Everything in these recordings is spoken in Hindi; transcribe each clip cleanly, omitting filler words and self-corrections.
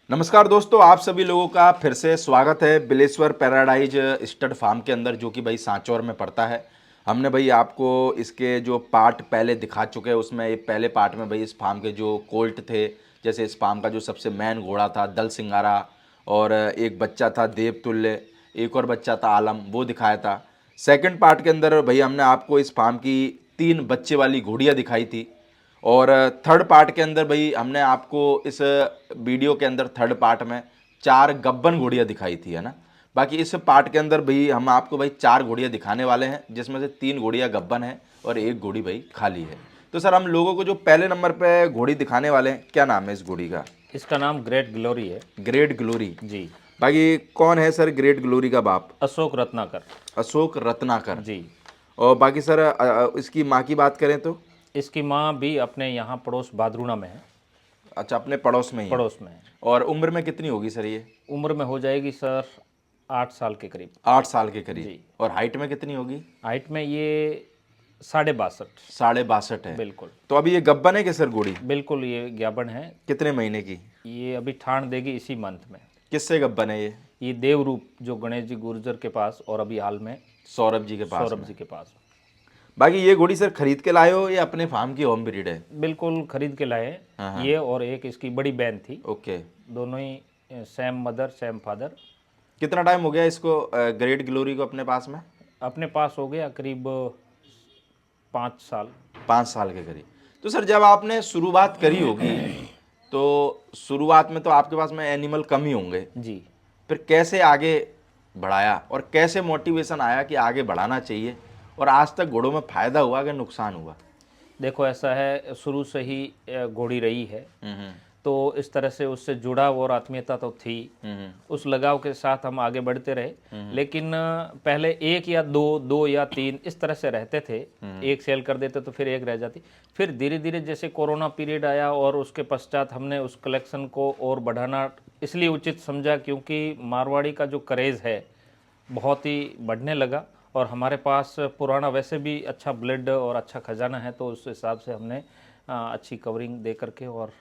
नमस्कार दोस्तों, आप सभी लोगों का फिर से स्वागत है बिलेश्वर पैराडाइज स्टड फार्म के अंदर, जो कि भाई सांचौर में पड़ता है। हमने भाई आपको इसके जो पार्ट पहले दिखा चुके हैं, उसमें ये पहले पार्ट में भाई इस फार्म के जो कोल्ट थे, जैसे इस फार्म का जो सबसे मेन घोड़ा था दल सिंगारा, और एक बच्चा था देवतुल्य, एक और बच्चा था आलम, वो दिखाया था। सेकंड पार्ट के अंदर भाई हमने आपको इस फार्म की 3 बच्चे वाली घोड़ियाँ दिखाई थी। और थर्ड पार्ट के अंदर भाई हमने आपको इस वीडियो के अंदर थर्ड पार्ट में 4 गब्बन घोड़ियाँ दिखाई थी, है ना। बाकी इस पार्ट के अंदर भाई हम आपको भाई 4 घोड़ियाँ दिखाने वाले हैं, जिसमें से 3 घोड़ियाँ गब्बन है और एक घोड़ी भाई खाली है। तो सर, हम लोगों को जो पहले नंबर पे घोड़ी दिखाने वाले हैं, क्या नाम है इस घोड़ी का? इसका नाम ग्रेट ग्लोरी है। Great glory. जी। बाकी कौन है सर ग्रेट ग्लोरी का बाप? अशोक रत्नाकर। अशोक रत्नाकर। जी। और बाकी सर इसकी माँ की बात करें तो? इसकी माँ भी अपने यहाँ पड़ोस बादरूणा में है। अच्छा, अपने पड़ोस में ही है। पड़ोस में है। और उम्र में कितनी होगी सर ये? उम्र में हो जाएगी सर 8 साल के करीब। 8 साल के करीब। जी। और हाइट में कितनी होगी? हाइट में ये 62.5। 62.5 है। बिल्कुल। तो अभी ये गब्बन है कि सर घोड़ी? बिल्कुल ये ज्ञापन है। कितने महीने की? ये अभी ठाण देगी इसी मंथ में। किससे गब्बन है ये? ये देवरूप जो गणेश जी गुर्जर के पास, और अभी हाल में सौरभ जी के पास सौरभ में। जी के पास। बाकी ये घोड़ी सर खरीद के लाए हो या अपने फार्म की होम ब्रीड है? बिल्कुल खरीद के लाए। ये और एक इसकी बड़ी बहन थी, ओके। दोनों ही सेम मदर सेम फादर। कितना टाइम हो गया इसको ग्रेट ग्लोरी को अपने पास में? अपने पास हो गया करीब 5 साल। 5 साल के करीब। तो सर, जब आपने शुरुआत करी होगी तो शुरुआत में तो आपके पास में एनिमल कम ही होंगे, जी। फिर कैसे आगे बढ़ाया और कैसे मोटिवेशन आया कि आगे बढ़ाना चाहिए, और आज तक घोड़ों में फायदा हुआ कि नुकसान हुआ? देखो ऐसा है, शुरू से ही घोड़ी रही है, हम्म तो इस तरह से उससे जुड़ाव और आत्मीयता तो थी। उस लगाव के साथ हम आगे बढ़ते रहे। लेकिन पहले एक या दो, दो या तीन इस तरह से रहते थे। एक सेल कर देते तो फिर एक रह जाती। फिर धीरे धीरे जैसे कोरोना पीरियड आया और उसके पश्चात हमने उस कलेक्शन को और बढ़ाना इसलिए उचित समझा क्योंकि मारवाड़ी का जो क्रेज़ है बहुत ही बढ़ने लगा, और हमारे पास पुराना वैसे भी अच्छा ब्लड और अच्छा खजाना है, तो उस हिसाब से हमने अच्छी कवरिंग दे करके और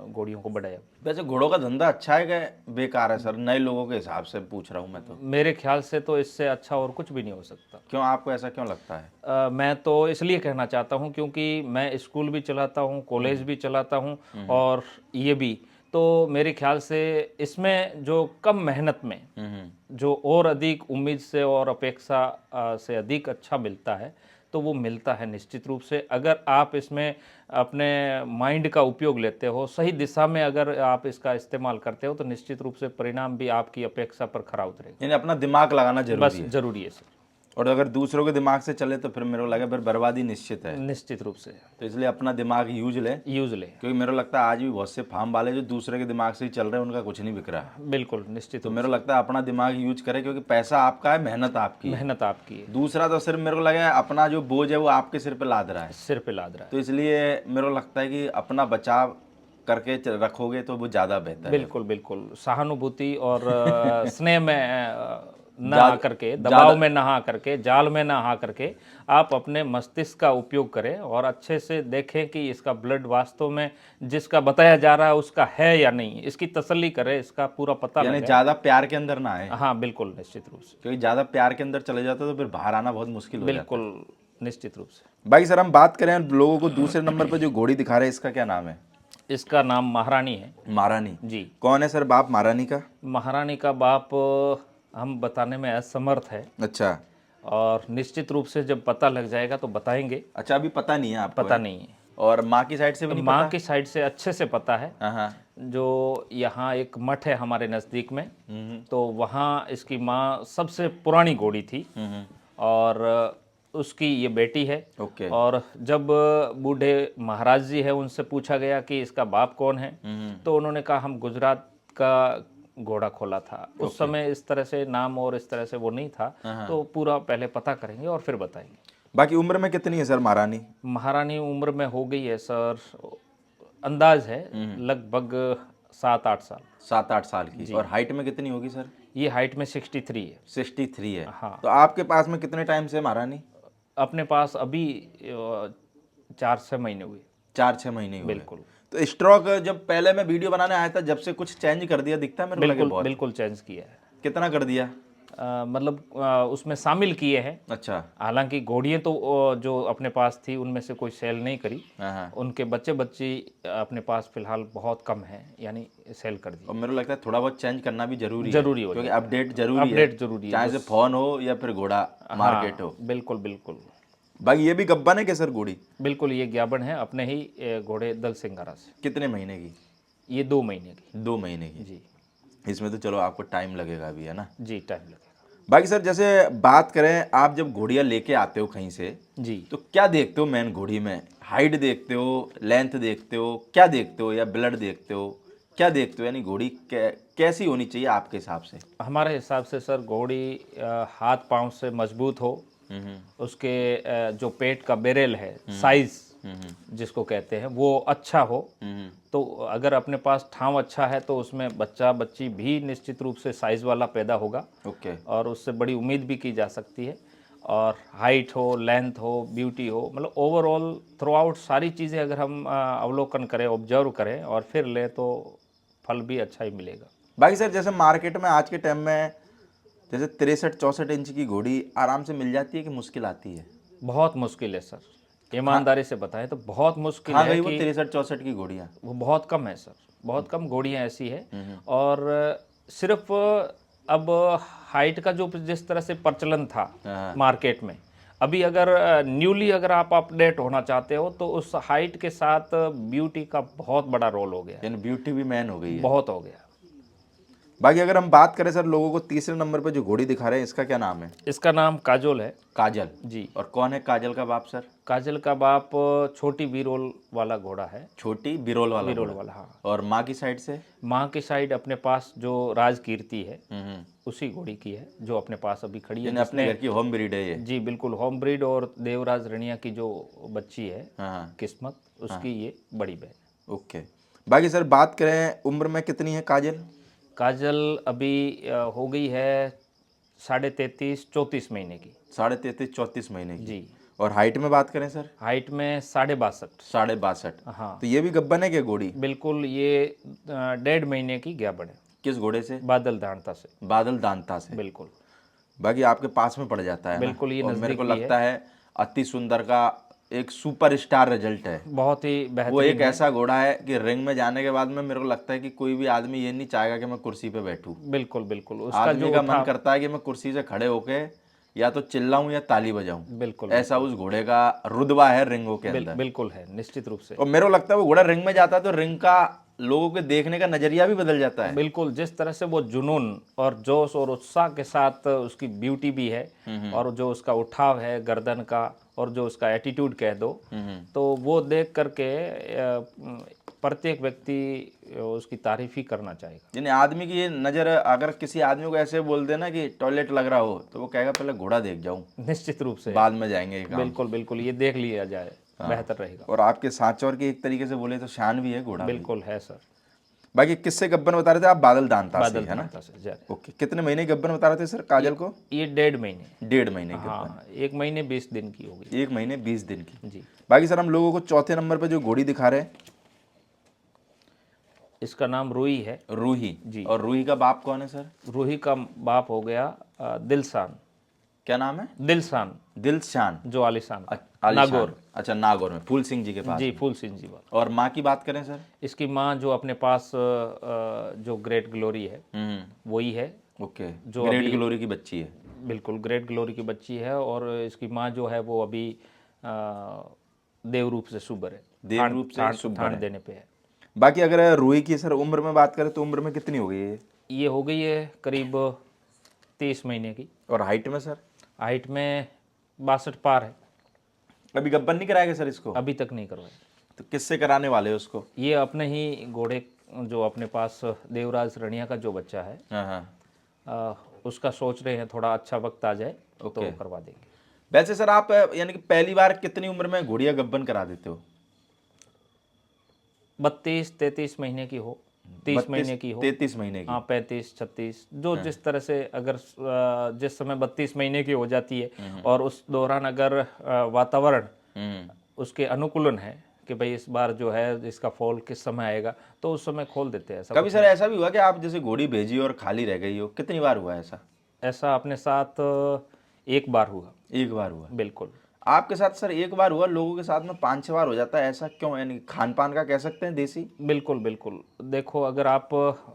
घोड़ियों को बढ़ाया। वैसे घोड़ों का धंधा अच्छा है कि बेकार है सर? नए लोगों के हिसाब से पूछ रहा हूँ मैं तो। मेरे ख्याल से तो इससे अच्छा और कुछ भी नहीं हो सकता। क्यों, आपको ऐसा क्यों लगता है? मैं तो इसलिए कहना चाहता हूँ क्योंकि मैं स्कूल भी चलाता हूँ, कॉलेज भी चलाता हूँ, और ये भी, तो मेरे ख्याल से इसमें जो कम मेहनत में जो और अधिक उम्मीद से और अपेक्षा से अधिक अच्छा मिलता है, तो वो मिलता है निश्चित रूप से। अगर आप इसमें अपने माइंड का उपयोग लेते हो, सही दिशा में अगर आप इसका इस्तेमाल करते हो, तो निश्चित रूप से परिणाम भी आपकी अपेक्षा पर खरा उतरेगा। यानी अपना दिमाग लगाना बस जरूरी है। जरूरी है सर। और अगर दूसरों के दिमाग से चले तो फिर मेरे को लगा फिर बर्बादी निश्चित है। निश्चित रूप से तो इसलिए अपना दिमाग यूज ले, यूज ले। क्योंकि मेरे को लगता है आज भी बहुत से फार्म वाले जो दूसरे के दिमाग से ही चल रहे हैं, उनका कुछ नहीं बिक रहा है। बिल्कुल निश्चित तो रूप मेरे को लगता है अपना दिमाग यूज करे, क्योंकि पैसा आपका है, मेहनत आपकी से है। मेहनत आपकी है, दूसरा तो सिर्फ मेरे को लगा है अपना जो बोझ है वो आपके सिर पे लाद रहा है। सिर पे लाद रहा तो इसलिए मेरे को लगता है कि अपना बचाव करके रखोगे तो वो ज़्यादा बेहतर है। है। बिल्कुल बिल्कुल, सहानुभूति और स्नेह में ना ज्यादा- आकर के, दबाव ज्यादा- में ना आकर के, जाल में ना आ करके आप अपने मस्तिष्क का उपयोग करें और अच्छे से देखें कि इसका ब्लड वास्तव में जिसका बताया जा रहा है उसका है या नहीं, इसकी तसल्ली करें, इसका पूरा पता यानी लगे। ज़्यादा प्यार के अंदर ना आए, हाँ बिल्कुल निश्चित रूप से। क्योंकि ज़्यादा प्यार के अंदर चले जाते तो फिर बाहर आना बहुत मुश्किल हो जाता है। बिल्कुल निश्चित रूप से। भाई सर, हम बात करें लोगों को दूसरे नंबर पर जो घोड़ी दिखा रहे हैं, इसका क्या नाम है? इसका नाम महारानी है। महारानी। जी। कौन है सर बाप महारानी का? महारानी का बाप हम बताने में असमर्थ है, अच्छा। और निश्चित रूप से जब पता लग जाएगा तो बताएंगे। अच्छा, अभी पता नहीं है आपको? पता नहीं है। और माँ की साइड से भी नहीं माँ पता? की साइड से अच्छे से पता है। हाँ। जो यहाँ एक मठ है हमारे नज़दीक में, तो वहाँ इसकी माँ सबसे पुरानी घोड़ी थी, और उसकी ये बेटी है। ओके। और जब बूढ़े महाराज जी है उनसे पूछा गया कि इसका बाप कौन है, तो उन्होंने कहा हम गुजरात का घोड़ा खोला था। उस समय इस तरह से नाम और इस तरह से वो नहीं था, तो पूरा पहले पता करेंगे और फिर बताएंगे। बाकी उम्र में कितनी है सर महारानी? महारानी उम्र में हो गई है सर, अंदाज है लगभग 7-8 साल। 7-8 साल की। और हाइट में कितनी होगी सर? ये हाइट में 63 है। 63 है। हाँ। तो आपके पास में कितने टाइम से महारानी? अपने पास अभी 4-6 महीने हुए। 4-6 महीने हुए। बिल्कुल। तो स्ट्रोक जब पहले मैं वीडियो बनाने आया था, जब से कुछ चेंज कर दिया दिखता है मेरे को लगे बिल्कुल बहुत। बिल्कुल चेंज किया है। कितना कर दिया? मतलब उसमें शामिल किए हैं। अच्छा। हालांकि घोड़ियाँ तो जो अपने पास थी उनमें से कोई सेल नहीं करी। हाँ हाँ। उनके बच्चे बच्ची अपने पास फिलहाल बहुत कम है, यानी सेल कर दी। और मेरे को लगता है थोड़ा बहुत चेंज करना भी जरूरी है, जरूरी हो क्योंकि जाता है। अपडेट जरूरी है, अपडेट जरूरी है चाहे से फोन हो या फिर घोड़ा मार्केट हो। बिल्कुल बिल्कुल भाई ये भी गब्बन है क्या सर घोड़ी? बिल्कुल, ये ज्ञापन है अपने ही घोड़े दल सिंगारा से। कितने महीने की? ये 2 महीने की। 2 महीने की। जी इसमें तो चलो आपको टाइम लगेगा अभी, है ना। जी, टाइम लगेगा। बाकी सर जैसे बात करें, आप जब घोड़ियाँ लेके आते हो कहीं से, जी, तो क्या देखते हो मेन घोड़ी में? हाइट देखते हो, लेंथ देखते हो, क्या देखते हो, या ब्लड देखते हो, क्या देखते हो? यानी घोड़ी कैसी होनी चाहिए आपके हिसाब से? हमारे हिसाब से सर घोड़ी हाथ पांव से मजबूत हो, उसके जो पेट का बेरेल है, साइज जिसको कहते हैं, वो अच्छा हो। तो अगर अपने पास ठाव अच्छा है तो उसमें बच्चा बच्ची भी निश्चित रूप से साइज वाला पैदा होगा ओके। और उससे बड़ी उम्मीद भी की जा सकती है। और हाइट हो, लेंथ हो, ब्यूटी हो, मतलब ओवरऑल थ्रू आउट सारी चीज़ें अगर हम अवलोकन करें, ऑब्जर्व करें और फिर लें तो फल भी अच्छा ही मिलेगा। बाकी सर जैसे मार्केट में आज के टाइम में जैसे 63-64 इंच की घोड़ी आराम से मिल जाती है कि मुश्किल आती है? बहुत मुश्किल है सर, कहाँ ईमानदारी से बताएं तो बहुत मुश्किल कहाँ है गई वो कि 63-64 की घोड़ियाँ? वो बहुत कम है सर, बहुत कम घोड़ियाँ ऐसी है। और सिर्फ अब हाइट का जो जिस तरह से प्रचलन था हाँ। मार्केट में, अभी अगर न्यूली अगर आप अपडेट होना चाहते हो तो उस हाइट के साथ ब्यूटी का बहुत बड़ा रोल हो गया है, यानी ब्यूटी भी मैन हो गई है। बहुत हो गया। बाकी अगर हम बात करें सर, लोगों को तीसरे नंबर पे जो घोड़ी दिखा रहे हैं, इसका क्या नाम है? इसका नाम काजोल है। काजल। जी, और कौन है काजल का बाप सर? काजल का बाप छोटी बिरोल वाला घोड़ा है। छोटी बिरोल वाला बिरोल घोड़ा। वाला, हाँ। और माँ की साइड से? माँ की साइड अपने पास जो राजकीर्ति है हम्म। उसी घोड़ी की है, जो अपने पास अभी खड़ी है, यानी अपने जिसने घर की होम ब्रीड है ये? जी बिल्कुल होम ब्रीड। और देवराज रनिया की जो बच्ची है हाँ हाँ। किस्मत, उसकी ये बड़ी बहन। ओके। बाकी सर बात करें उम्र में कितनी है काजल? काजल अभी हो गई है 33.5-34 महीने की। 33-34 महीने की। जी, और हाइट में बात करें सर? हाइट में 62.5। 62.5। हाँ तो ये भी गब्बन है क्या घोड़ी? बिल्कुल, ये 1.5 महीने की ज्ञापन है। किस घोड़े से? बादल दांता से। बादल दांता से। बिल्कुल बाकी आपके पास में पड़ जाता है ना। बिल्कुल, ये और मेरे नज़दीक को भी है। लगता है अति सुंदर का एक सुपर स्टार रिजल्ट है। बहुत ही वो बेहतरीन एक है। ऐसा घोड़ा है कि रिंग में जाने के बाद में मेरे को लगता है कि कोई भी आदमी ये नहीं चाहेगा कि मैं कुर्सी पे बैठूं। बिल्कुल बिल्कुल, उसका आदमी जो का मन उठाव, करता है कि मैं कुर्सी से खड़े होके या तो चिल्लाऊं या ताली बजाऊं। बिल्कुल ऐसा उस घोड़े का रुतबा है रिंगों के अंदर। बिल्कुल है, निश्चित रूप से। और मेरे को लगता है वो घोड़ा रिंग में जाता है तो रिंग का लोगों के देखने का नजरिया भी बदल जाता है। बिल्कुल, जिस तरह से वो जुनून और जोश और उत्साह के साथ उसकी ब्यूटी भी है, और जो उसका उठाव है गर्दन का, और जो उसका एटीट्यूड कह दो, तो वो देख करके प्रत्येक व्यक्ति उसकी तारीफ ही करना चाहेगा। यानी आदमी की ये नज़र, अगर किसी आदमी को ऐसे बोल देना कि टॉयलेट लग रहा हो, तो वो कहेगा पहले घोड़ा देख जाऊं, निश्चित रूप से, बाद में जाएंगे ये काम। बिल्कुल बिल्कुल, ये देख लिया जाए, बेहतर रहेगा। और आपके सांचौर की एक तरीके से बोले तो शान भी है घोड़ा भी। बिल्कुल है सर। बाकी किससे गब्बन बता रहे थे आप? बादल दांता से, बादल है ना। दांता से जा रहे। ओके। कितने महीने गब्बन बता रहे थे सर काजल को? ये 1.5 महीने। 1.5 महीने गब्बन। हाँ, 1 महीने 20 दिन की होगी। 1 महीने 20 दिन की। जी, बाकी सर हम लोगों को चौथे नंबर पे जो घोड़ी दिखा रहे हैं, इसका नाम रूही है। रूही। जी। और रूही का बाप कौन है सर? रूही का बाप हो गया दिलशान। क्या नाम है? दिलशान, दिलशान। जो आलिशान का। आलीशान। नागौर। अच्छा, नागौर में फूल सिंह जी के पास जी, में। फूल सिंह जी वाला। और माँ की बात करें सर? इसकी माँ जो अपने पास जो ग्रेट ग्लोरी है वही है। ओके। जो ग्रेट अभी ग्लोरी की बच्ची है। बिल्कुल ग्रेट ग्लोरी की बच्ची है। और इसकी माँ जो है वो अभी देव रूप से शुभ्र है। देव रूप से शुभ्र ठाण है। देने पे है। बाकी अगर रूही की सर उम्र में बात करें तो उम्र में कितनी हो गई है? ये हो गई है करीब 23 महीने की। और हाइट में सर? हाइट में 62 पार है। अभी गब्बन नहीं कराएगा सर इसको? अभी तक नहीं करवाया। तो किससे कराने वाले हो उसको? ये अपने ही घोड़े, जो अपने पास देवराज रनिया का जो बच्चा है, हाँ हाँ। उसका सोच रहे हैं, थोड़ा अच्छा वक्त आ जाए तो ओके। करवा देंगे। वैसे सर आप यानी कि पहली बार कितनी उम्र में घोड़िया गब्बन करा देते हो? 32-33 महीने की हो, 30 महीने की हो, 33 महीने की। हाँ 35-36, जो जिस तरह से अगर जिस समय 32 महीने की हो जाती है और उस दौरान अगर वातावरण उसके अनुकूलन है कि भाई इस बार जो है इसका फॉल किस समय आएगा, तो उस समय खोल देते हैं। ऐसा कभी सर ऐसा भी हुआ कि आप जैसे घोड़ी भेजी और खाली रह गई हो? कितनी बार हुआ ऐसा? ऐसा अपने साथ एक बार हुआ। एक बार हुआ। बिल्कुल आपके साथ सर एक बार हुआ, लोगों के साथ में 5-6 बार हो जाता है, ऐसा क्यों? यानी खान पान का कह सकते हैं, देसी? बिल्कुल बिल्कुल। देखो, अगर आप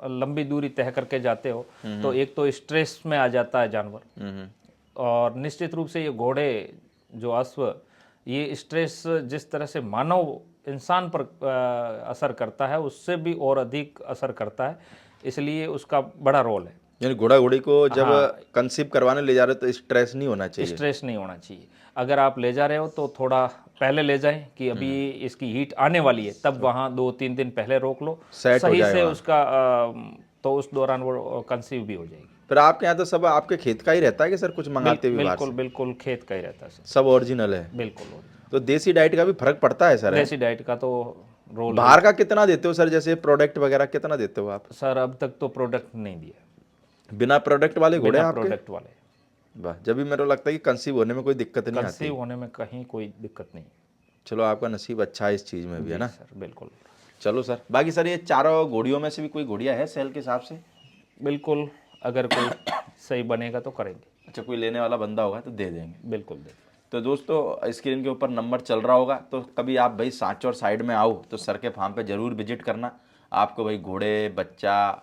लंबी दूरी तय करके जाते हो तो एक तो स्ट्रेस में आ जाता है जानवर, हम्म। और निश्चित रूप से ये घोड़े जो अश्व, ये स्ट्रेस जिस तरह से मानव इंसान पर असर करता है, उससे भी और अधिक असर करता है, इसलिए उसका बड़ा रोल है। यानी घोड़ा घोड़ी को जब हाँ, कंसीव करवाने ले जा रहे हो तो स्ट्रेस नहीं होना चाहिए? स्ट्रेस नहीं होना चाहिए। अगर आप ले जा रहे हो तो थोड़ा पहले ले जाएं कि अभी इसकी हीट आने वाली है, तब वहाँ 2-3 दिन पहले रोक लो, सेट हो सही जाए से वहाँ। उसका तो उस दौरान वो कंसीव भी हो जाएगी। फिर आपके यहाँ तो सब आपके खेत का ही रहता है कि सर कुछ मंगाते भी बाहर बिल्कुल से? बिल्कुल, खेत का ही रहता है सर। सब ओरिजिनल है? बिल्कुल। तो देसी डाइट का भी फर्क पड़ता है सर? है? देसी डाइट का तो रोल है। बाहर का कितना देते हो सर? जैसे प्रोडक्ट वगैरह कितना देते हो आप? सर अब तक तो प्रोडक्ट नहीं दिया, बिना प्रोडक्ट वाले घोड़े बिना आपके? प्रोडक्ट वाले। वाह, जब भी मेरे को लगता है कि कंसीव होने में कोई दिक्कत नहीं आती। कंसीव होने में कहीं कोई दिक्कत नहीं। चलो, आपका नसीब अच्छा है इस चीज़ में भी, है जी ना? सर, बिल्कुल चलो सर, बाकी सर ये चारों घोड़ियों में से भी कोई घोड़िया है सेल के हिसाब से? बिल्कुल। अगर कोई सही बनेगा तो करेंगे। अच्छा, कोई लेने वाला बंदा होगा तो दे देंगे। बिल्कुल बिल्कुल। तो दोस्तों, स्क्रीन के ऊपर नंबर चल रहा होगा, तो कभी आप भाई सांचौर साइड में आओ तो सर के फार्म पे ज़रूर विजिट करना। आपको भाई घोड़े, बच्चा,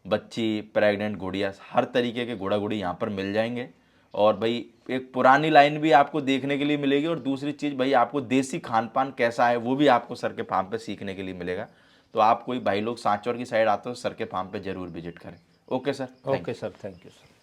बच्ची, प्रेग्नेंट घोड़िया, हर तरीके के घोड़ा घोड़ी यहाँ पर मिल जाएंगे। और भाई एक पुरानी लाइन भी आपको देखने के लिए मिलेगी, और दूसरी चीज़ भाई आपको देसी खान पान कैसा है वो भी आपको सर के फार्म पे सीखने के लिए मिलेगा। तो आप कोई भाई लोग सांचौर की साइड आते हो, सर के फार्म पे ज़रूर विजिट करें। Okay sir, okay sir, thank you sir.